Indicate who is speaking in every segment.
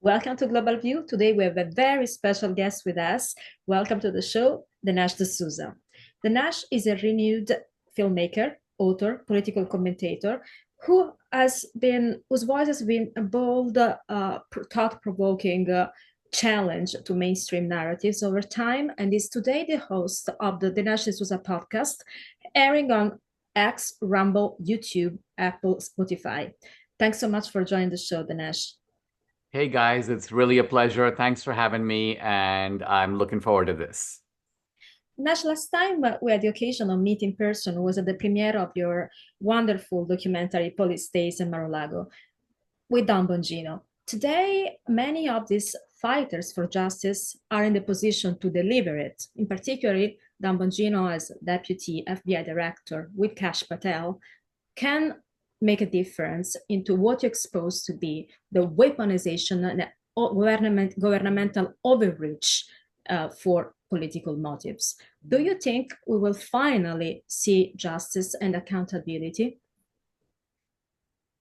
Speaker 1: Welcome to Global View. Today we have a very special guest with us. Welcome to the show, Dinesh D'Souza. Dinesh is a renowned filmmaker, author, political commentator, whose voice has been a bold, thought-provoking challenge to mainstream narratives over time, and is today the host of the Dinesh D'Souza podcast, airing on X, Rumble, YouTube, Apple, Spotify. Thanks so much for joining the show, Dinesh.
Speaker 2: Hey guys, it's really a pleasure. Thanks for having me, and I'm looking forward to this.
Speaker 1: Nash, last time we had the occasion of meeting in person was at the premiere of your wonderful documentary Police States and Mar-a-Lago with Don Bongino. Today, many of these fighters for justice are in the position to deliver it. In particular, Don Bongino, as deputy FBI director with Kash Patel, can make a difference into what you expose to be the weaponization and governmental overreach for political motives. Do you think we will finally see justice and accountability?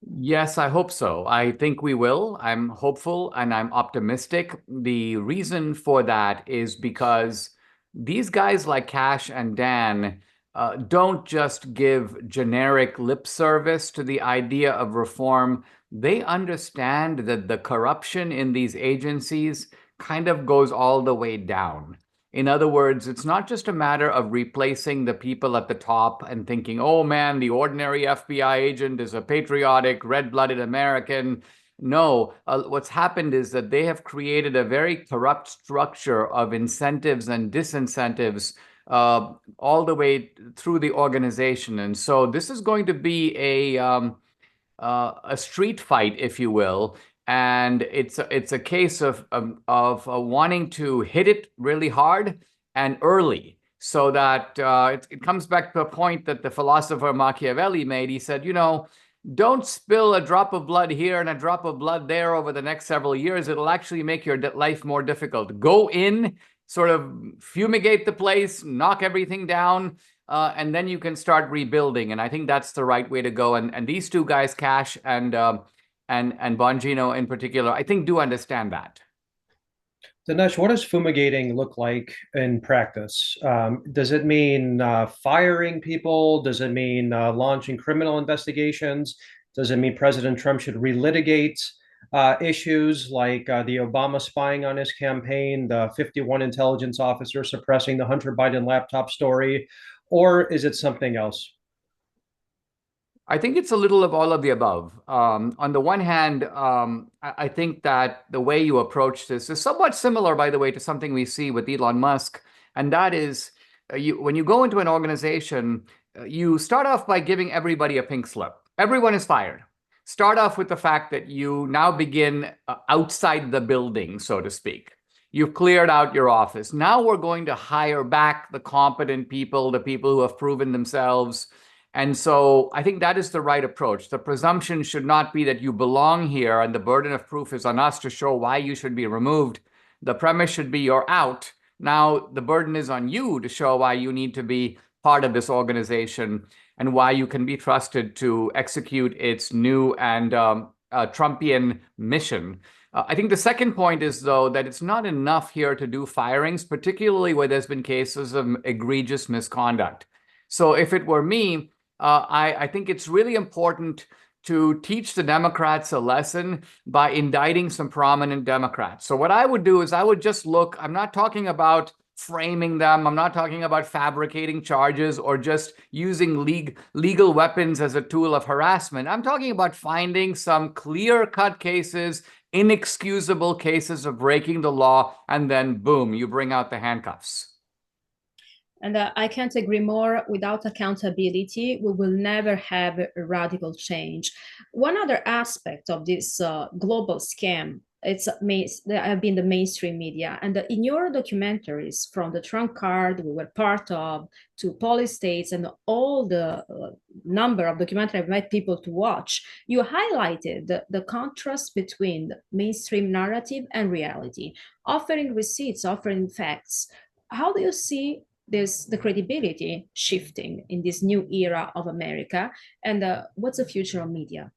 Speaker 2: Yes, I hope so. I think we will. I'm hopeful and I'm optimistic. The reason for that is because these guys like Cash and Dan don't just give generic lip service to the idea of reform. They understand that the corruption in these agencies kind of goes all the way down. In other words, it's not just a matter of replacing the people at the top and thinking, oh man, the ordinary FBI agent is a patriotic, red-blooded American. No, what's happened is that they have created a very corrupt structure of incentives and disincentives all the way through the organization. And so this is going to be a street fight, if you will. And it's a case of wanting to hit it really hard and early, so that it comes back to a point that the philosopher Machiavelli made. He said, don't spill a drop of blood here and a drop of blood there over the next several years. It'll actually make your life more difficult. Go in, sort of fumigate the place, knock everything down, and then you can start rebuilding. And I think that's the right way to go. And these two guys, Cash and Bongino in particular, I think do understand that.
Speaker 3: Dinesh, what does fumigating look like in practice? Does it mean firing people? Does it mean launching criminal investigations? Does it mean President Trump should relitigate issues like the Obama spying on his campaign, the 51 intelligence officer suppressing the Hunter Biden laptop story, or is it something else?
Speaker 2: I think it's a little of all of the above. On the one hand, I think that the way you approach this is somewhat similar, by the way, to something we see with Elon Musk. And that is, when you go into an organization, you start off by giving everybody a pink slip. Everyone is fired. Start off with the fact that you now begin outside the building, so to speak. You've cleared out your office. Now we're going to hire back the competent people, the people who have proven themselves. And so I think that is the right approach. The presumption should not be that you belong here and the burden of proof is on us to show why you should be removed. The premise should be you're out. Now the burden is on you to show why you need to be part of this organization and why you can be trusted to execute its new and Trumpian mission. I think the second point is, though, that it's not enough here to do firings, particularly where there's been cases of egregious misconduct. So if it were me, I think it's really important to teach the Democrats a lesson by indicting some prominent Democrats. So what I would do is I would just look, I'm not talking about framing them. I'm not talking about fabricating charges or just using legal weapons as a tool of harassment. I'm talking about finding some clear-cut cases, inexcusable cases of breaking the law, and then boom, you bring out the handcuffs.
Speaker 1: And I can't agree more. Without accountability, we will never have a radical change. One other aspect of this global scam, have been the mainstream media. And in your documentaries, from the Trump card we were part of to Police States and all the number of documentaries I've met people to watch, you highlighted the contrast between the mainstream narrative and reality, offering receipts, offering facts. How do you see the credibility shifting in this new era of America, and what's the future of media?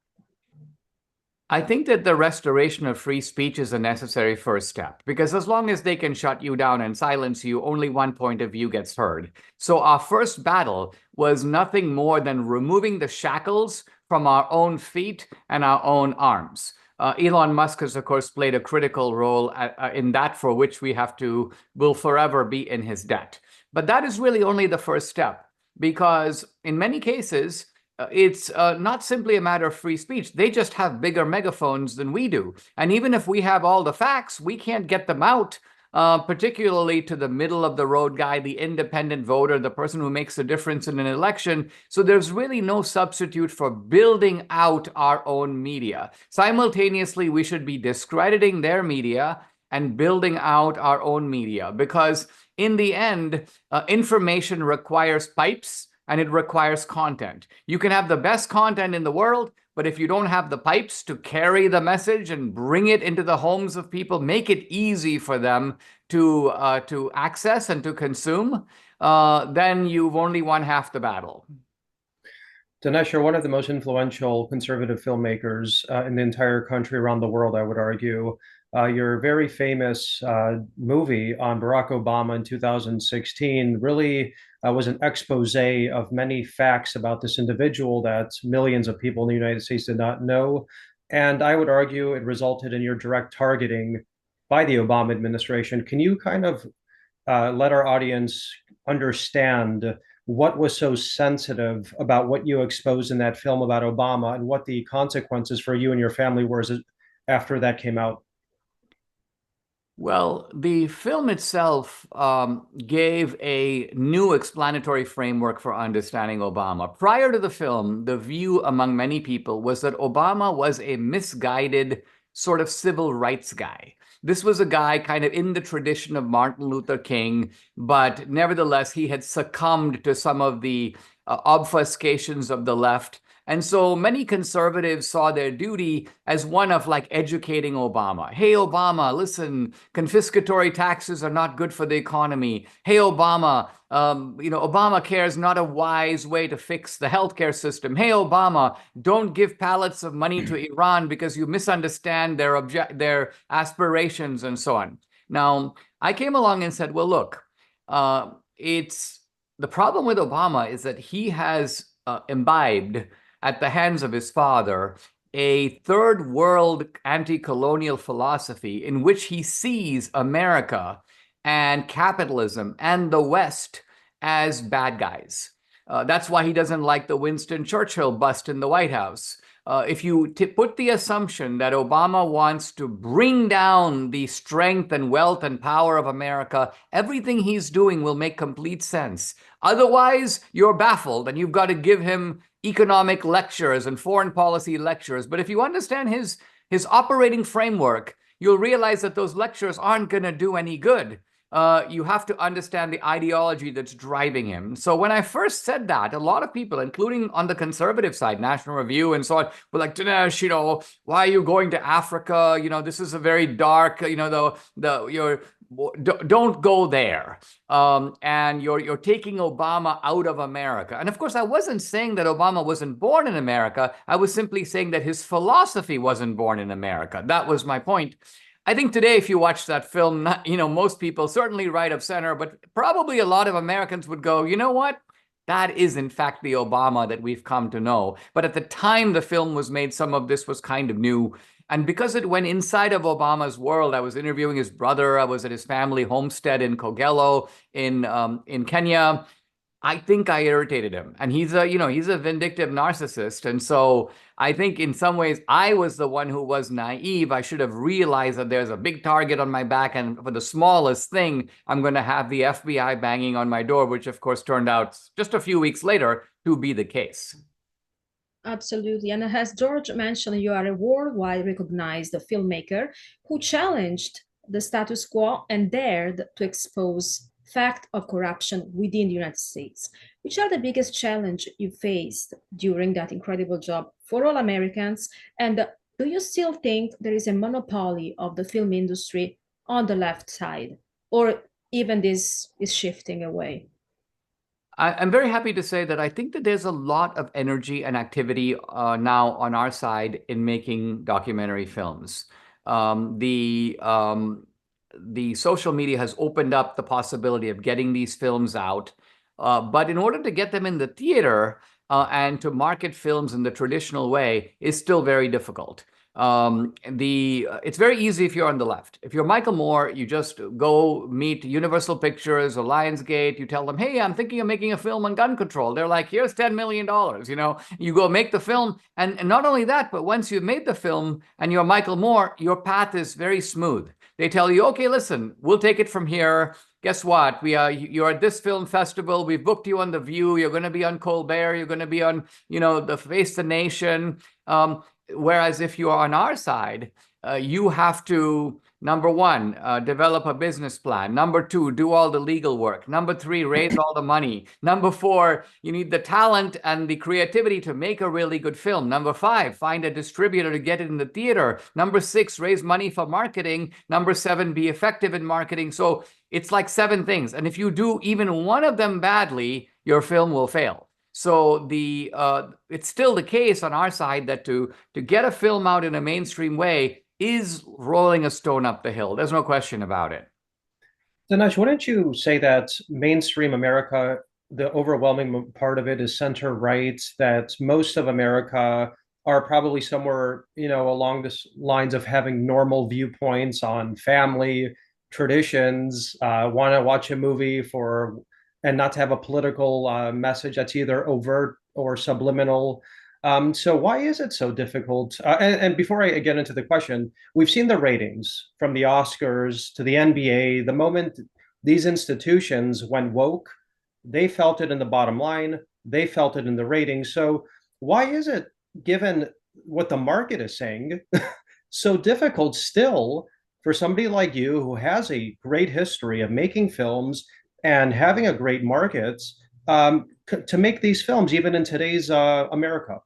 Speaker 2: I think that the restoration of free speech is a necessary first step, because as long as they can shut you down and silence you, only one point of view gets heard. So our first battle was nothing more than removing the shackles from our own feet and our own arms. Elon Musk has, of course, played a critical role in that, for which will forever be in his debt. But that is really only the first step, because in many cases, it's not simply a matter of free speech. They just have bigger megaphones than we do. And even if we have all the facts, we can't get them out, particularly to the middle of the road guy, the independent voter, the person who makes a difference in an election. So there's really no substitute for building out our own media. Simultaneously, we should be discrediting their media and building out our own media, because in the end, information requires pipes and it requires content. You can have the best content in the world, but if you don't have the pipes to carry the message and bring it into the homes of people, make it easy for them to access and to consume, then you've only won half the battle.
Speaker 3: Dinesh, you're one of the most influential conservative filmmakers in the entire country, around the world, I would argue. Your very famous movie on Barack Obama in 2016 really was an expose of many facts about this individual that millions of people in the United States did not know. And I would argue it resulted in your direct targeting by the Obama administration. Can you kind of let our audience understand what was so sensitive about what you exposed in that film about Obama, and what the consequences for you and your family were after that came out?
Speaker 2: Well, the film itself gave a new explanatory framework for understanding Obama. Prior to the film, the view among many people was that Obama was a misguided sort of civil rights guy. This was a guy kind of in the tradition of Martin Luther King, but nevertheless, he had succumbed to some of the obfuscations of the left. And so many conservatives saw their duty as one of like educating Obama. Hey, Obama, listen, confiscatory taxes are not good for the economy. Hey, Obama, Obamacare is not a wise way to fix the healthcare system. Hey, Obama, don't give pallets of money to Iran because you misunderstand their aspirations and so on. Now, I came along and said, well, look, it's the problem with Obama is that he has imbibed at the hands of his father a third world anti-colonial philosophy in which he sees America and capitalism and the West as bad guys. That's why he doesn't like the Winston Churchill bust in the White House. If you put the assumption that Obama wants to bring down the strength and wealth and power of America, everything he's doing will make complete sense. Otherwise, you're baffled and you've got to give him economic lectures and foreign policy lectures. But if you understand his operating framework, you'll realize that those lectures aren't going to do any good. You have to understand the ideology that's driving him. So when I first said that, a lot of people, including on the conservative side, National Review and so on, were like, Dinesh, why are you going to Africa? This is a very dark, don't go there. And you're taking Obama out of America. And of course, I wasn't saying that Obama wasn't born in America. I was simply saying that his philosophy wasn't born in America. That was my point. I think today, if you watch that film, most people, certainly right of center, but probably a lot of Americans would go, you know what? That is, in fact, the Obama that we've come to know. But at the time the film was made, some of this was kind of new. And because it went inside of Obama's world, I was interviewing his brother. I was at his family homestead in Kogelo in Kenya. I think I irritated him, and he's a vindictive narcissist. And so I think in some ways I was the one who was naive. I should have realized that there's a big target on my back, and for the smallest thing, I'm going to have the FBI banging on my door, which of course turned out just a few weeks later to be the case.
Speaker 1: Absolutely. And as George mentioned, you are a worldwide recognized filmmaker who challenged the status quo and dared to expose fact of corruption within the United States. Which are the biggest challenge you faced during that incredible job for all Americans? And do you still think there is a monopoly of the film industry on the left side, or even this is shifting away?
Speaker 2: I'm very happy to say that I think that there's a lot of energy and activity now on our side in making documentary films. Um, the um, the social media has opened up the possibility of getting these films out, but in order to get them in the theater and to market films in the traditional way is still very difficult. It's very easy if you're on the left. If you're Michael Moore, you just go meet Universal Pictures or Lionsgate. You tell them, "Hey, I'm thinking of making a film on gun control." They're like, "Here's $10 million." You go make the film, and not only that, but once you've made the film and you're Michael Moore, your path is very smooth. They tell you, "Okay, listen, we'll take it from here. Guess what? You're at this film festival. We've booked you on The View. You're going to be on Colbert. You're going to be on, the Face the Nation." Whereas if you are on our side, you have to, number one, develop a business plan. Number two, do all the legal work. Number three, raise all the money. Number four, you need the talent and the creativity to make a really good film. Number five, find a distributor to get it in the theater. Number six, raise money for marketing. Number seven, be effective in marketing. So it's like 7 things. And if you do even one of them badly, your film will fail. So it's still the case on our side that to get a film out in a mainstream way is rolling a stone up the hill. There's no question about it.
Speaker 3: Dinesh, wouldn't you say that mainstream America, the overwhelming part of it is center right, that most of America are probably somewhere, along the lines of having normal viewpoints on family, traditions, want to watch a movie and not to have a political message that's either overt or subliminal. So why is it so difficult? And before I get into the question, we've seen the ratings from the Oscars to the NBA. The moment these institutions went woke, they felt it in the bottom line, they felt it in the ratings. So why is it, given what the market is saying, so difficult still for somebody like you who has a great history of making films and having a great market to make these films, even in today's America?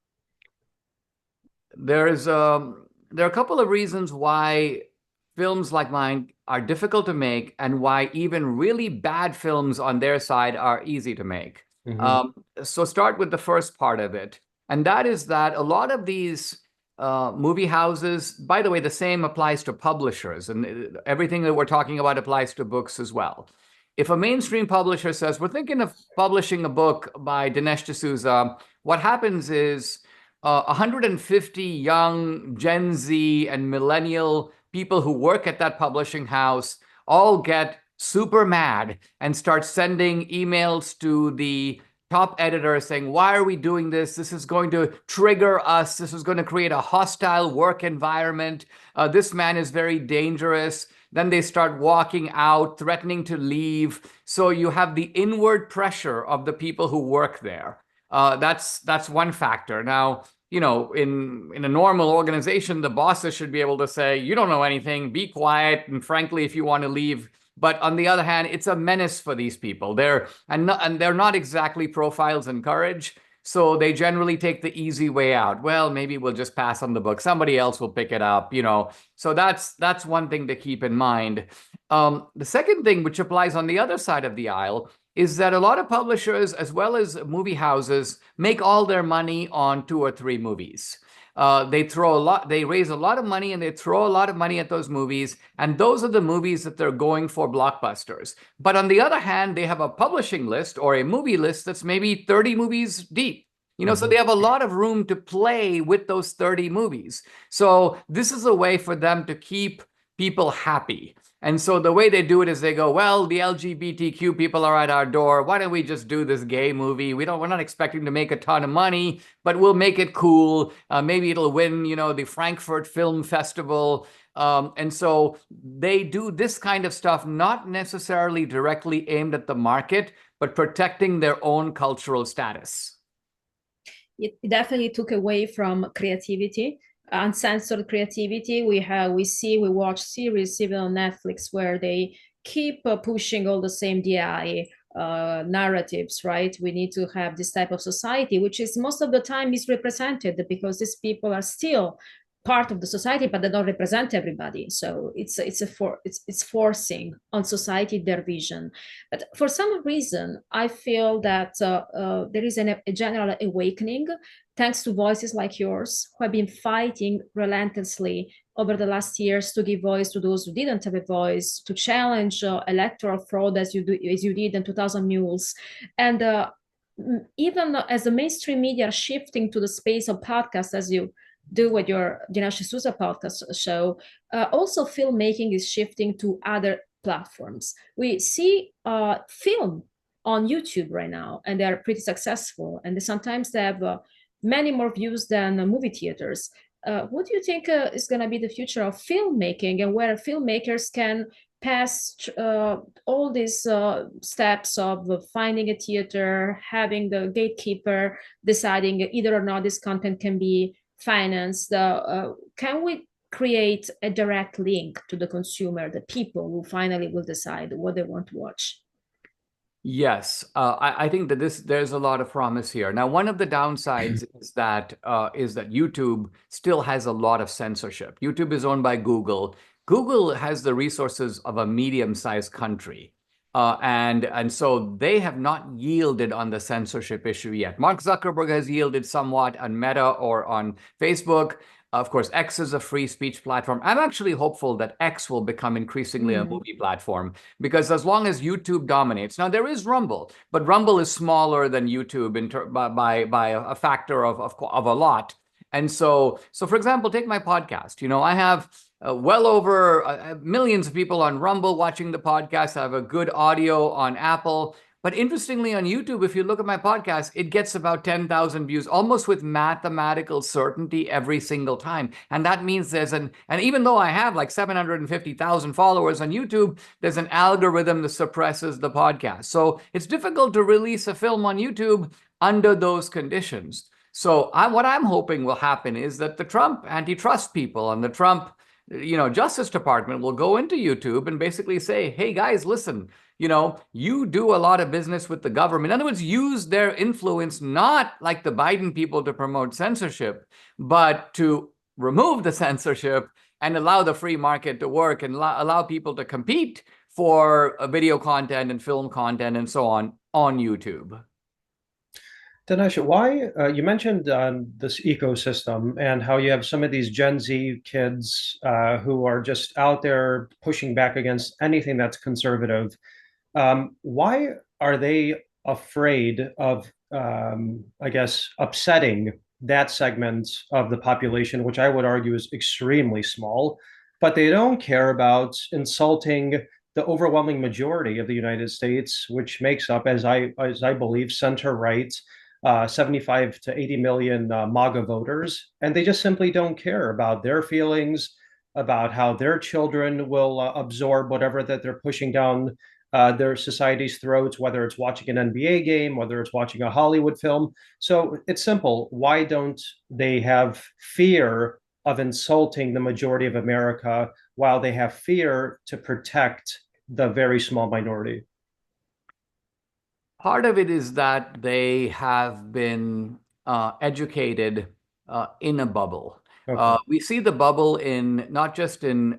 Speaker 2: There are a couple of reasons why films like mine are difficult to make and why even really bad films on their side are easy to make.
Speaker 3: Mm-hmm.
Speaker 2: So start with the first part of it. And that is that a lot of these movie houses, by the way, the same applies to publishers, and everything that we're talking about applies to books as well. If a mainstream publisher says, "We're thinking of publishing a book by Dinesh D'Souza," what happens is 150 young Gen Z and millennial people who work at that publishing house all get super mad and start sending emails to the top editor saying, "Why are we doing this? This is going to trigger us. This is going to create a hostile work environment. This man is very dangerous." Then they start walking out, threatening to leave. So you have the inward pressure of the people who work there. That's one factor. Now, in a normal organization, the bosses should be able to say, "You don't know anything, be quiet, and frankly, if you want to leave." But on the other hand, it's a menace for these people. They're not exactly profiles in courage, so they generally take the easy way out. Well, maybe we'll just pass on the book. Somebody else will pick it up, So that's one thing to keep in mind. The second thing, which applies on the other side of the aisle, is that a lot of publishers, as well as movie houses, make all their money on 2 or 3 movies. They raise a lot of money and they throw a lot of money at those movies. And those are the movies that they're going for blockbusters. But on the other hand, they have a publishing list or a movie list that's maybe 30 movies deep. So they have a lot of room to play with those 30 movies. So this is a way for them to keep people happy. And so the way they do it is they go, "Well, the LGBTQ people are at our door. Why don't we just do this gay movie? We're not expecting to make a ton of money, but we'll make it cool. Maybe it'll win, the Frankfurt Film Festival." And so they do this kind of stuff, not necessarily directly aimed at the market, but protecting their own cultural status.
Speaker 1: It definitely took away from creativity, uncensored creativity. We watch series even on Netflix where they keep pushing all the same DI narratives, right? We need to have this type of society, which is most of the time misrepresented because these people are still part of the society, but they don't represent everybody. So it's forcing on society their vision. But for some reason, I feel that there is a general awakening thanks to voices like yours who have been fighting relentlessly over the last years to give voice to those who didn't have a voice, to challenge electoral fraud as you did in 2000 Mules, and even as the mainstream media are shifting to the space of podcasts, as you do with your Dinesh D'Souza podcast show, also filmmaking is shifting to other platforms. We see film on YouTube right now, and they're pretty successful, and sometimes they have many more views than movie theaters. What do you think is going to be the future of filmmaking, and where filmmakers can pass all these steps of finding a theater, having the gatekeeper deciding either or not this content can be financed? Can we create a direct link to the consumer, the people who finally will decide what they want to watch?
Speaker 2: Yes, I think that there's a lot of promise here. Now, one of the downsides is that YouTube still has a lot of censorship. YouTube is owned by Google. Google has the resources of a medium-sized country, and so they have not yielded on the censorship issue yet. Mark Zuckerberg has yielded somewhat on Meta or on Facebook. Of course, X is a free speech platform. I'm actually hopeful that X will become increasingly a movie platform, because as long as YouTube dominates, now there is Rumble, but Rumble is smaller than YouTube by a factor of a lot. And so for example, take my podcast. I have well over millions of people on Rumble watching the podcast. I have a good audio on Apple. But interestingly, on YouTube, if you look at my podcast, it gets about 10,000 views, almost with mathematical certainty every single time. And that means and even though I have like 750,000 followers on YouTube, there's an algorithm that suppresses the podcast. So it's difficult to release a film on YouTube under those conditions. So what I'm hoping will happen is that the Trump antitrust people and the Trump Justice Department will go into YouTube and basically say, hey guys, listen, you do a lot of business with the government. In other words, use their influence, not like the Biden people to promote censorship, but to remove the censorship and allow the free market to work and allow people to compete for video content and film content and so on YouTube.
Speaker 3: Dinesh, why you mentioned this ecosystem and how you have some of these Gen Z kids who are just out there pushing back against anything that's conservative. Why are they afraid of, I guess, upsetting that segment of the population, which I would argue is extremely small, but they don't care about insulting the overwhelming majority of the United States, which makes up, as I believe, center right, 75 to 80 million MAGA voters, and they just simply don't care about their feelings, about how their children will absorb whatever that they're pushing down their society's throats, whether it's watching an NBA game, whether it's watching a Hollywood film. So it's simple. Why don't they have fear of insulting the majority of America while they have fear to protect the very small minority?
Speaker 2: Part of it is that they have been educated in a bubble.
Speaker 3: Okay.
Speaker 2: We see the bubble in not just in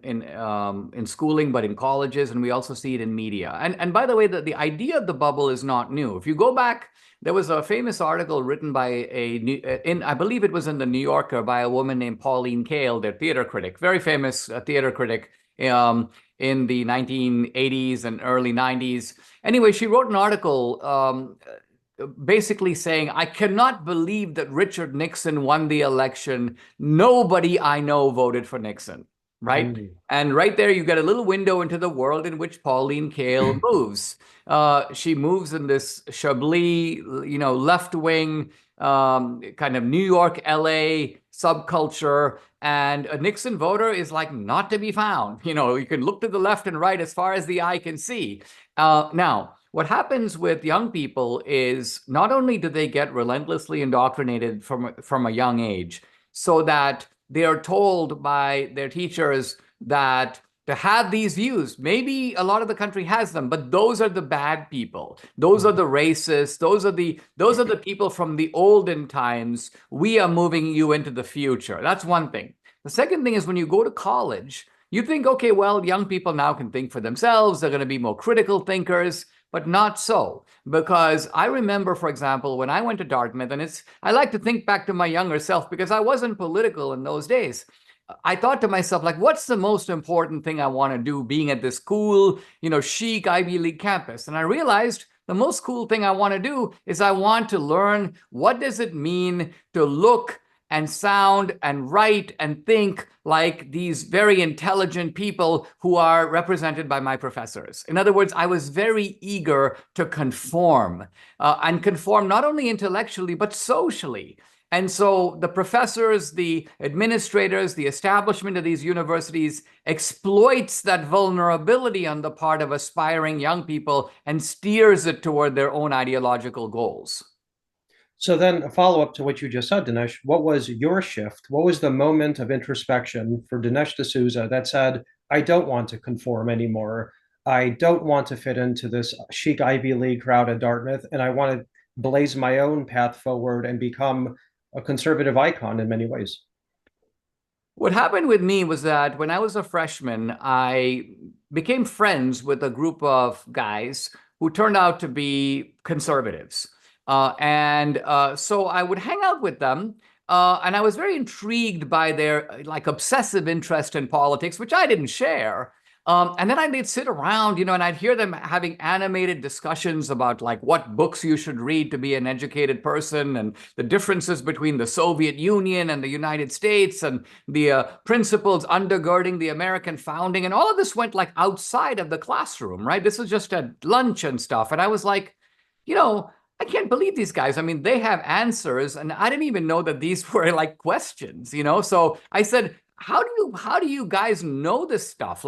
Speaker 2: schooling, but in colleges, and we also see it in media. And by the way, the idea of the bubble is not new. If you go back, there was a famous article written by I believe it was in the New Yorker, by a woman named Pauline Kael, their theater critic, very famous theater critic. In the 1980s and early 90s. Anyway, she wrote an article basically saying, I cannot believe that Richard Nixon won the election. Nobody I know voted for Nixon, right? And right there, you get a little window into the world in which Pauline Kael moves. She moves in this Chablis, left-wing kind of New York, LA subculture, and a Nixon voter is like not to be found. You can look to the left and right as far as the eye can see. Now, what happens with young people is not only do they get relentlessly indoctrinated from a young age, so that they are told by their teachers that to have these views, maybe a lot of the country has them, but those are the bad people. Those are the racists. Those are the people from the olden times. We are moving you into the future. That's one thing. The second thing is when you go to college, you think, okay, well, young people now can think for themselves. They're going to be more critical thinkers, but not so. Because I remember, for example, when I went to Dartmouth, and I like to think back to my younger self because I wasn't political in those days. I thought to myself, like, what's the most important thing I want to do being at this cool, chic Ivy League campus? And I realized the most cool thing I want to do is I want to learn what does it mean to look and sound and write and think like these very intelligent people who are represented by my professors. In other words, I was very eager to conform and conform not only intellectually, but socially. And so the professors, the administrators, the establishment of these universities exploits that vulnerability on the part of aspiring young people and steers it toward their own ideological goals.
Speaker 3: So then a follow-up to what you just said, Dinesh, what was your shift? What was the moment of introspection for Dinesh D'Souza that said, I don't want to conform anymore. I don't want to fit into this chic Ivy League crowd at Dartmouth, and I want to blaze my own path forward and become a conservative icon in many ways.
Speaker 2: What happened with me was that when I was a freshman, I became friends with a group of guys who turned out to be conservatives. So I would hang out with them. And I was very intrigued by their like obsessive interest in politics, which I didn't share. And then I'd sit around, and I'd hear them having animated discussions about like what books you should read to be an educated person and the differences between the Soviet Union and the United States and the principles undergirding the American founding. And all of this went like outside of the classroom, right? This was just at lunch and stuff. And I was like, I can't believe these guys. I mean, they have answers, and I didn't even know that these were like questions, So I said, how do you guys know this stuff?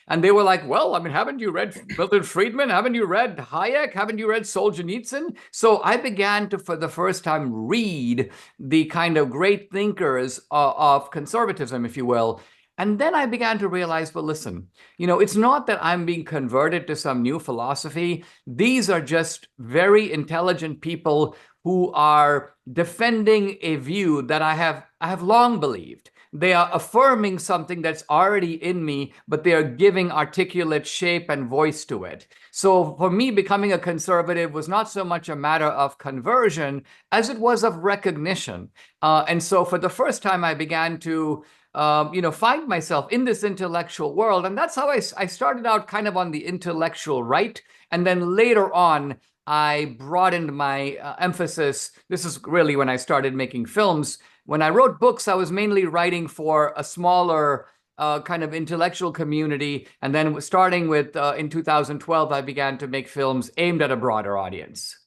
Speaker 2: And they were like, well, I mean, haven't you read Milton Friedman? Haven't you read Hayek? Haven't you read Solzhenitsyn? So I began to, for the first time, read the kind of great thinkers of conservatism, if you will. And then I began to realize, well, listen, it's not that I'm being converted to some new philosophy. These are just very intelligent people who are defending a view that I have long believed. They are affirming something that's already in me, but they are giving articulate shape and voice to it. So for me, becoming a conservative was not so much a matter of conversion as it was of recognition. And so for the first time, I began to find myself in this intellectual world. And that's how I started out kind of on the intellectual right. And then later on, I broadened my emphasis. This is really when I started making films. When I wrote books, I was mainly writing for a smaller kind of intellectual community. And then starting with in 2012, I began to make films aimed at a broader audience.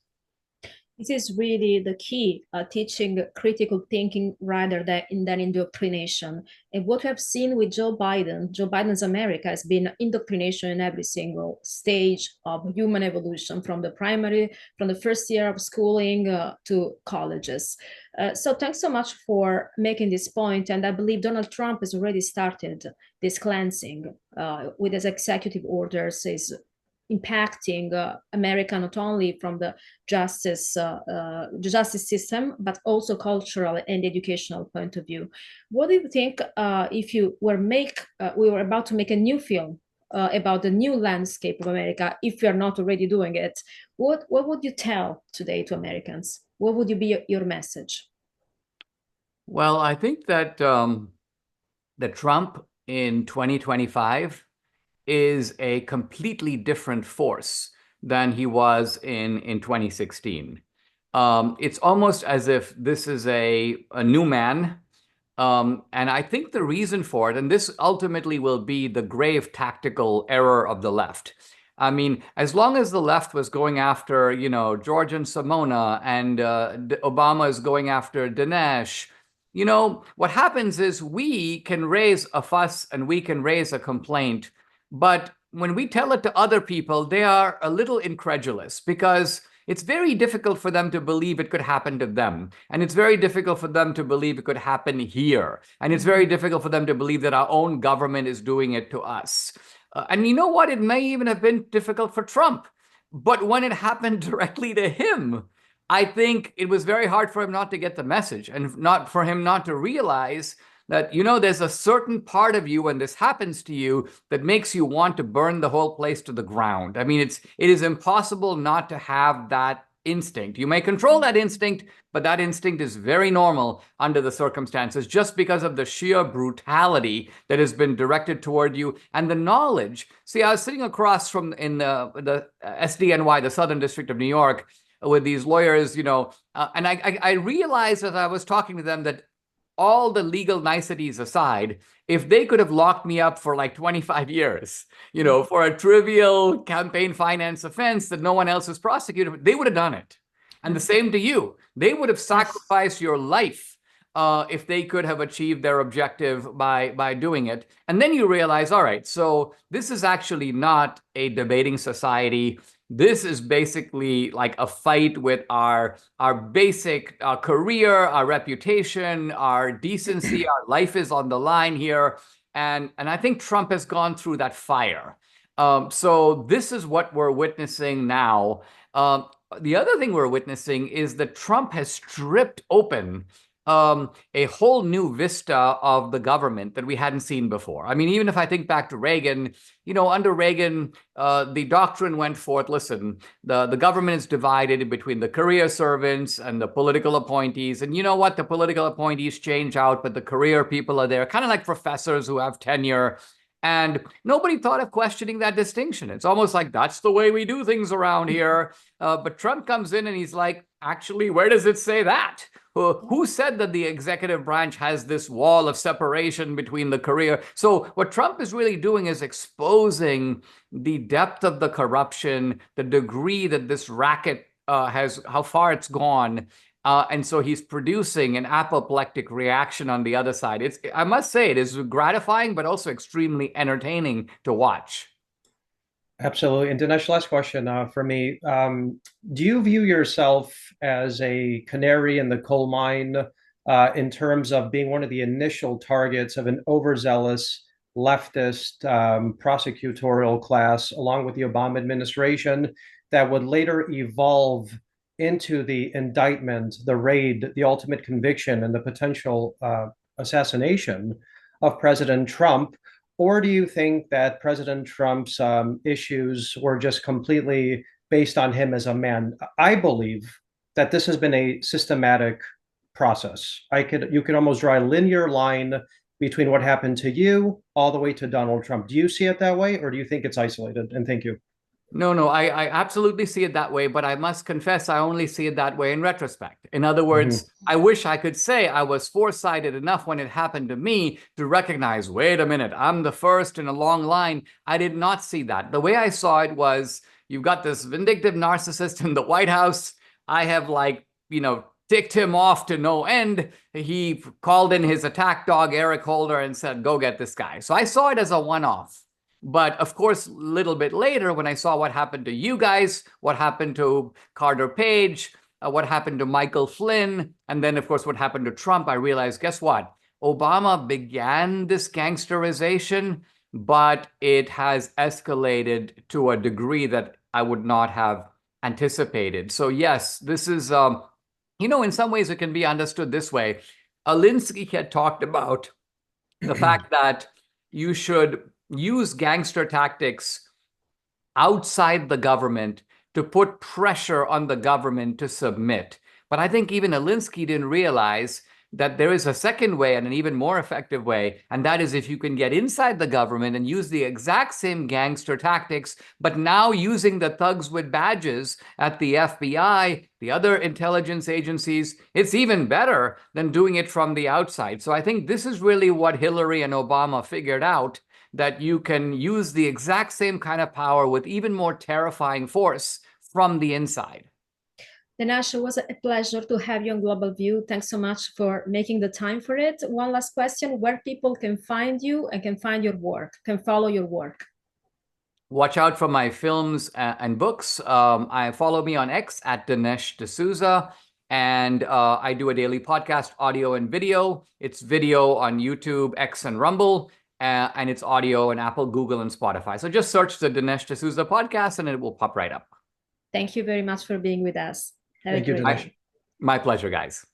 Speaker 1: This is really the key, teaching critical thinking rather than indoctrination. And what we have seen with Joe Biden's America has been indoctrination in every single stage of human evolution, from the first year of schooling to colleges. So thanks so much for making this point. And I believe Donald Trump has already started this cleansing with his executive orders, is impacting America not only from the justice system, but also cultural and educational point of view. What do you think if we were about to make a new film about the new landscape of America, if you're not already doing it? What would you tell today to Americans? What would be your message?
Speaker 2: Well, I think that that Trump in 2025 is a completely different force than he was in 2016. It's almost as if this is a new man. And I think the reason for it, and this ultimately will be the grave tactical error of the left. I mean, as long as the left was going after, George and Simona, and Obama is going after Dinesh, what happens is we can raise a fuss and we can raise a complaint. But when we tell it to other people, they are a little incredulous because it's very difficult for them to believe it could happen to them. And it's very difficult for them to believe it could happen here. And it's very difficult for them to believe that our own government is doing it to us. And you know what? It may even have been difficult for Trump. But when it happened directly to him, I think it was very hard for him not to get the message and not for him not to realize that, there's a certain part of you when this happens to you that makes you want to burn the whole place to the ground. I mean, it is impossible not to have that instinct. You may control that instinct, but that instinct is very normal under the circumstances, just because of the sheer brutality that has been directed toward you and the knowledge. See, I was sitting across from in the SDNY, the Southern District of New York, with these lawyers, and I realized as I was talking to them that all the legal niceties aside, if they could have locked me up for like 25 years, for a trivial campaign finance offense that no one else is prosecuted, they would have done it. And the same to you. They would have sacrificed your life if they could have achieved their objective by doing it. And then you realize, all right, so this is actually not a debating society. This is basically like a fight with our basic career, our reputation, our decency. Our life is on the line here. And I think Trump has gone through that fire. So this is what we're witnessing now. The other thing we're witnessing is that Trump has stripped open a whole new vista of the government that we hadn't seen before. I mean, even if I think back to Reagan, under Reagan, the doctrine went forth, listen, the government is divided between the career servants and the political appointees. And you know what? The political appointees change out, but the career people are there, kind of like professors who have tenure. And nobody thought of questioning that distinction. It's almost like that's the way we do things around here. But Trump comes in and he's like, actually, where does it say that? Who said that the executive branch has this wall of separation between the career? So what Trump is really doing is exposing the depth of the corruption, the degree that this racket has, how far it's gone. And so he's producing an apoplectic reaction on the other side. I must say, it is gratifying, but also extremely entertaining to watch.
Speaker 3: Absolutely. And Dinesh, last question for me. Do you view yourself as a canary in the coal mine in terms of being one of the initial targets of an overzealous leftist prosecutorial class, along with the Obama administration, that would later evolve into the indictment, the raid, the ultimate conviction, and the potential assassination of President Trump? Or do you think that President Trump's issues were just completely based on him as a man? I believe that this has been a systematic process. You could almost draw a linear line between what happened to you all the way to Donald Trump. Do you see it that way, or do you think it's isolated? And thank you.
Speaker 2: No, I absolutely see it that way, but I must confess I only see it that way in retrospect. In other words, I wish I could say I was foresighted enough when it happened to me to recognize, wait a minute, I'm the first in a long line. I did not see that. The way I saw it was, you've got this vindictive narcissist in the White House. I have ticked him off to no end. He called in his attack dog, Eric Holder, and said, go get this guy. So I saw it as a one-off. But of course, a little bit later, when I saw what happened to you guys, what happened to Carter Page, what happened to Michael Flynn, and then, of course, what happened to Trump, I realized, guess what? Obama began this gangsterization, but it has escalated to a degree that I would not have anticipated. So yes, this is, in some ways it can be understood this way. Alinsky had talked about the fact that you should use gangster tactics outside the government to put pressure on the government to submit. But I think even Alinsky didn't realize that there is a second way and an even more effective way, and that is if you can get inside the government and use the exact same gangster tactics, but now using the thugs with badges at the FBI, the other intelligence agencies, it's even better than doing it from the outside. So I think this is really what Hillary and Obama figured out, that you can use the exact same kind of power with even more terrifying force from the inside.
Speaker 1: Dinesh, it was a pleasure to have you on Global View. Thanks so much for making the time for it. One last question, where people can find you and can find your work, can follow your work?
Speaker 2: Watch out for my films and books. I follow me on X at Dinesh D'Souza. And I do a daily podcast, audio and video. It's video on YouTube, X, and Rumble. And it's audio on Apple, Google, and Spotify. So just search the Dinesh D'Souza podcast and it will pop right up.
Speaker 1: Thank you very much for being with us.
Speaker 3: Thank you, Dinesh.
Speaker 2: My pleasure, guys.